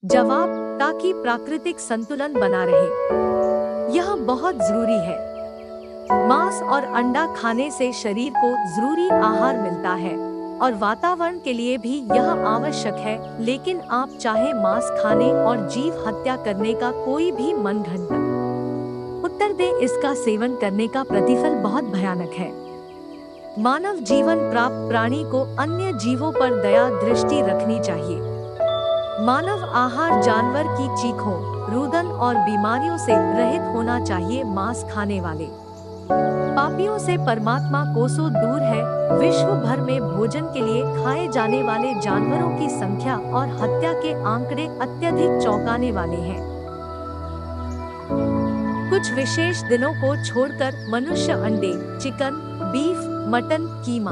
जवाब, ताकि प्राकृतिक संतुलन बना रहे। यह बहुत जरूरी है। मांस और अंडा खाने से शरीर को जरूरी आहार मिलता है और वातावरण के लिए भी यह आवश्यक है, लेकिन आप चाहे मांस खाने और जीव हत्या करने का कोई भी मनगढ़ंत उत्तर दे, इसका सेवन करने का प्रतिफल बहुत भयानक है। मानव जीवन प्राप्त प्राणी को अन्य जीवों पर दया दृष्टि रखनी चाहिए। मानव आहार जानवर की चीखों, रुदन और बीमारियों से रहित होना चाहिए। मांस खाने वाले पापियों से परमात्मा कोसों दूर है। विश्व भर में भोजन के लिए खाए जाने वाले जानवरों की संख्या और हत्या के आंकड़े अत्यधिक चौंकाने वाले हैं। कुछ विशेष दिनों को छोड़कर मनुष्य अंडे, चिकन, बीफ, मटन, कीमा,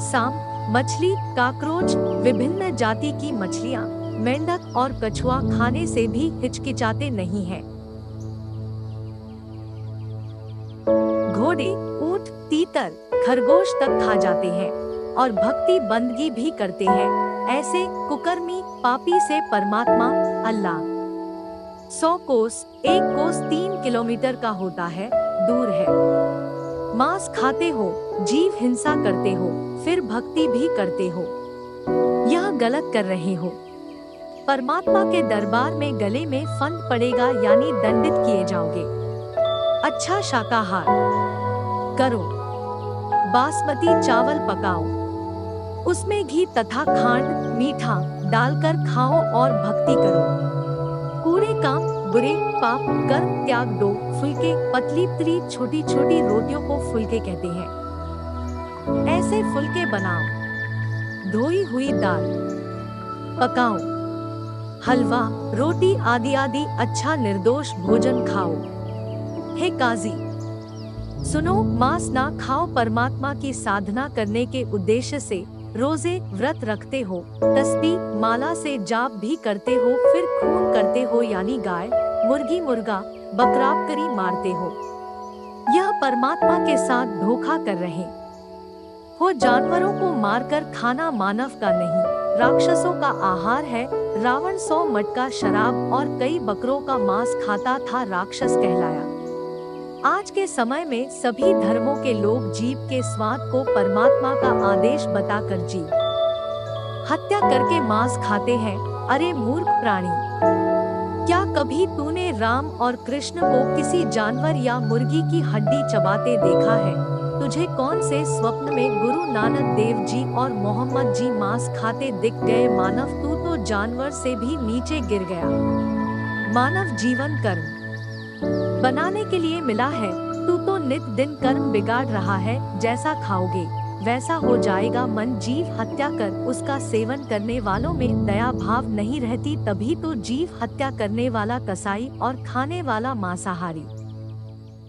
सांप, मछली, काकरोच, विभिन्न जाति की मछलियां, मेंढक और कछुआ खाने से भी हिचकिचाते नहीं हैं। घोड़े, ऊंट, तीतर, खरगोश तक खा जाते हैं और भक्ति बंदगी भी करते हैं। ऐसे कुकर्मी पापी से परमात्मा अल्लाह 100 कोस, 1 कोस 3 किलोमीटर का होता है, दूर है। मांस खाते हो, जीव हिंसा करते हो, फिर भक्ति भी करते हो। यह गलत कर रहे हो। परमात्मा के दरबार में गले में फंद पड़ेगा, यानी दंडित किए जाओगे। अच्छा शाकाहार करो। बासमती चावल पकाओ, उसमें घी तथा खांड, मीठा डालकर खाओ और भक्ति करो। पूरे काम, बुरे, पाप, कर्म त्याग दो। फुलके, पतली पतली छोटी छोटी रोटियों को फुलके कहते हैं। ऐसे फुलके बनाओ। धोई हुई दाल पकाओ, हलवा, रोटी आदि आदि अच्छा निर्दोष भोजन खाओ। हे काजी, सुनो, मांस ना खाओ। परमात्मा की साधना करने के उद्देश्य से रोजे व्रत रखते हो, तस्बीह माला से जाप भी करते हो, फिर खून करते हो, यानी गाय, मुर्गी, मुर्गा, बकरा बकरी मारते हो। यह परमात्मा के साथ धोखा कर रहे हो। जानवरों को मारकर खाना मानव का नहीं, राक्षसों का आहार है। रावण 100 मटका शराब और कई बकरों का मांस खाता था, राक्षस कहलाया। आज के समय में सभी धर्मों के लोग जीव के स्वाद को परमात्मा का आदेश बताकर जीव हत्या करके मांस खाते हैं। अरे मूर्ख प्राणी, क्या कभी तूने राम और कृष्ण को किसी जानवर या मुर्गी की हड्डी चबाते देखा है? तुझे कौन से स्वप्न में गुरु नानक देव जी और मोहम्मद जी मांस खाते दिख गए? मानव, तू तो जानवर से भी नीचे गिर गया। मानव जीवन कर्म बनाने के लिए मिला है। तू तो नित दिन कर्म बिगाड़ रहा है। जैसा खाओगे वैसा हो जाएगा। मन जीव हत्या कर उसका सेवन करने वालों में दया भाव नहीं रहती, तभी तो जीव हत्या करने वाला कसाई और खाने वाला मांसाहारी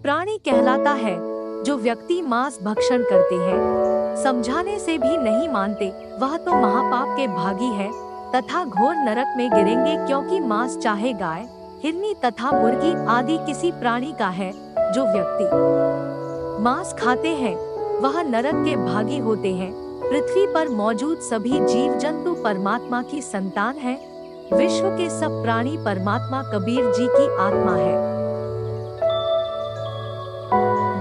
प्राणी कहलाता है। जो व्यक्ति मांस भक्षण करते हैं, समझाने से भी नहीं मानते, वह तो महापाप के भागी है तथा घोर नरक में गिरेंगे, क्योंकि मांस चाहे गाय, हिरनी तथा मुर्गी आदि किसी प्राणी का है। जो व्यक्ति मांस खाते हैं वह नरक के भागी होते हैं। पृथ्वी पर मौजूद सभी जीव जंतु परमात्मा की संतान हैं। विश्व के सब प्राणी परमात्मा कबीर जी की आत्मा है।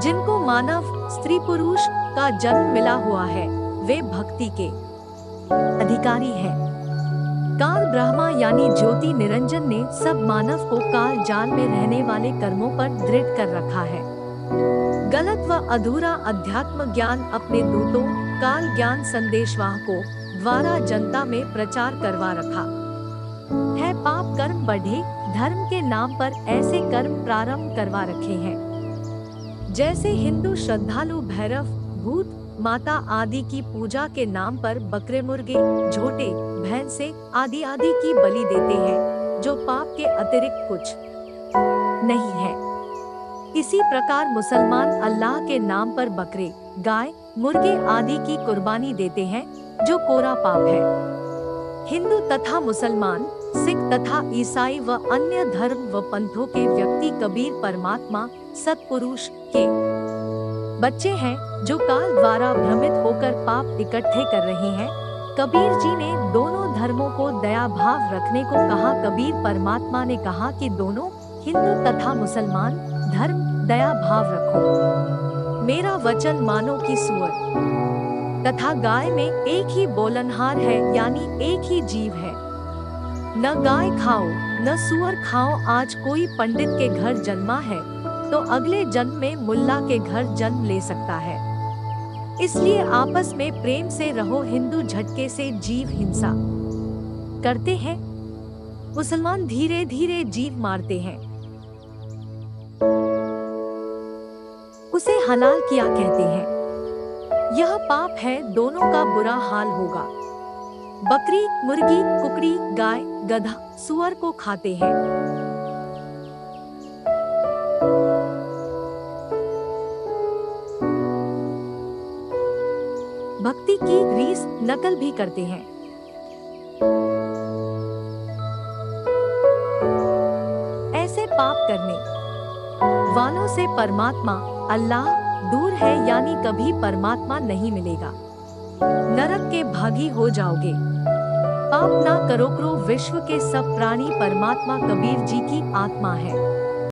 जिनको मानव, स्त्री, पुरुष का जन्म मिला हुआ है, वे भक्ति के अधिकारी हैं। काल ब्रह्मा यानी ज्योति निरंजन ने सब मानव को काल जाल में रहने वाले कर्मों पर दृढ़ कर रखा है। गलत व अधूरा अध्यात्म ज्ञान अपने दूतों, काल ज्ञान संदेशवाहकों द्वारा जनता में प्रचार करवा रखा है। पाप कर्म बढ़े, धर्म के नाम पर ऐसे कर्म प्रारंभ करवा रखे हैं। जैसे हिंदू श्रद्धालु भैरव, भूत, माता आदि की पूजा के नाम पर बकरे, मुर्गे, झोटे, भैंसे आदि आदि की बलि देते हैं, जो पाप के अतिरिक्त कुछ नहीं है। इसी प्रकार मुसलमान अल्लाह के नाम पर बकरे, गाय, मुर्गे आदि की कुर्बानी देते हैं, जो कोरा पाप है। हिंदू तथा मुसलमान, सिख तथा ईसाई व अन्य धर्म व पंथों के व्यक्ति कबीर परमात्मा सत्पुरुष के बच्चे हैं, जो काल द्वारा भ्रमित होकर पाप इकट्ठे कर रहे हैं। कबीर जी ने दोनों धर्मों को दया भाव रखने को कहा। कबीर परमात्मा ने कहा कि दोनों हिंदू तथा मुसलमान धर्म दया भाव रखो। मेरा वचन मानो कि सूअर तथा गाय में एक ही बोलनहार है, यानी एक ही जीव है। न गाय खाओ न सूअर खाओ। आज कोई पंडित के घर जन्मा है तो अगले जन्म में मुल्ला के घर जन्म ले सकता है। इसलिए आपस में प्रेम से रहो। हिंदू झटके से जीव हिंसा करते हैं, मुसलमान धीरे धीरे जीव मारते हैं। उसे हलाल किया कहते हैं। यह पाप है, दोनों का बुरा हाल होगा। बकरी, मुर्गी, कुकड़ी, गाय, गधा, सूअर को खाते हैं। भक्ति की रीस नकल भी करते हैं। ऐसे पाप करने वालों से परमात्मा अल्लाह दूर है, यानी कभी परमात्मा नहीं मिलेगा। नरक के भागी हो जाओगे। पाप ना करो। विश्व के सब प्राणी परमात्मा कबीर जी की आत्मा है।